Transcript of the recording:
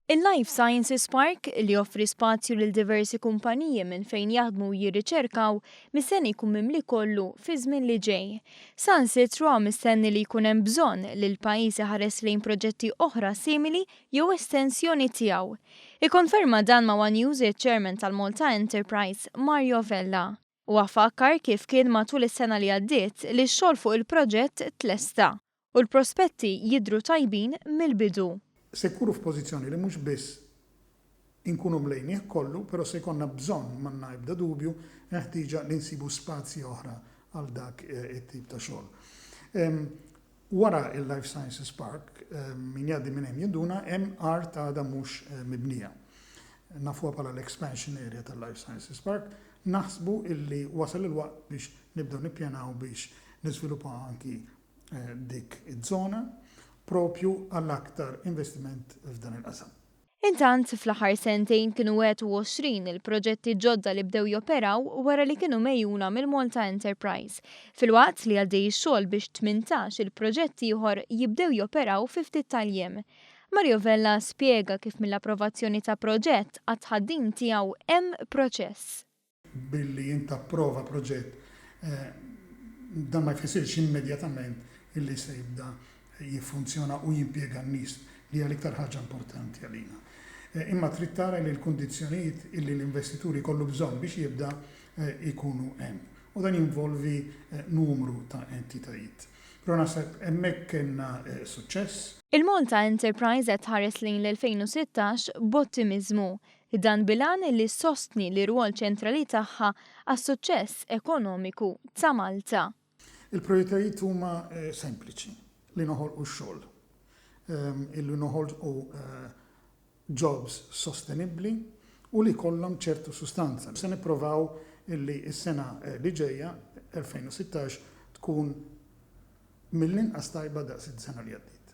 Il-Life Sciences Park li joffri spazju lil diversi kumpaniji minn fejn jaħdmu u jirriċerkaw mistenni jkun mimli kollu fi żmien li ġej. Sansitru mistenni li jkun hemm bżonn li l-pajjiż iħares lejn proġetti oħra simili jew estensjoni tiegħu. Ikkonferma dan ma' One News iċ-Chairman tal-Malta Enterprise Mario Vella. U għafakkar kif kien matul is-sena li għaddiet li x-xogħol fuq il-proġett tlesta u l-prospetti jidhru tajbin mill-bidu. Se jkunu f'pożizzjoni li mhux biss inkunu mlejnieh kollu, però se jkollna bżonn m'għandna ebda dubju neħtieġa li nsibu spazji oħra għal dak it-tip ta' xogħol. Wara il-Life Sciences Park, min jgħaddi minn hemm jinduna hemm art għadha mhux mibnija. Nafuha bħala l-expansion area tal-Life Sciences Park, naħsbu illi wasal il-waqt biex nibdew nippjanaw biex niżviluppaw anki dik iż-żona propju għall-aktar investiment f'dan il-qasam. Intant, fl-aħħar sentejn kienu 21 il-proġetti ġodda li bdew joperaw wara li kienu mejjuna mill-Malta Enterprise. Filwaqt li għaddej xogħol biex 18 il-proġetti ieħor jibdew joperaw fi ftit tal-jiem. Mario Vella spjega kif mill-approvazzjoni ta' proġett għat-ħaddin tiegħu hemm proċess. Billi inta approva proġett, dan ma jfissirx immedjatament illi se jibda jiffunzjona u jimpjega n-nies li hija l-iktar ħaġa importanti għalina. Imma trid tara li l-kundizzjonijiet illi l-investituri kollu bżonn biex jibda jkunu hemm. U dan jinvolvi numru ta' entitajiet. Però naħseb hemmhekk kellna suċċess. Il-Malta Enterprise qed ħares lejn l-2016 b'ottimizmu. Dan bilan li sostni li rwol ċentrali tagħha għas-suċċess ekonomiku ta' Malta. Il-prioritajiet huma sempliċi li noħolqu x-xogħol, illi noħolqu jobs sostenibbli u li jkollhom ċertu sustanza. Se nippruvaw illi s-sena li ġejja 2016 tkun mill-inqas tajba daqs is-sena li għaddiet.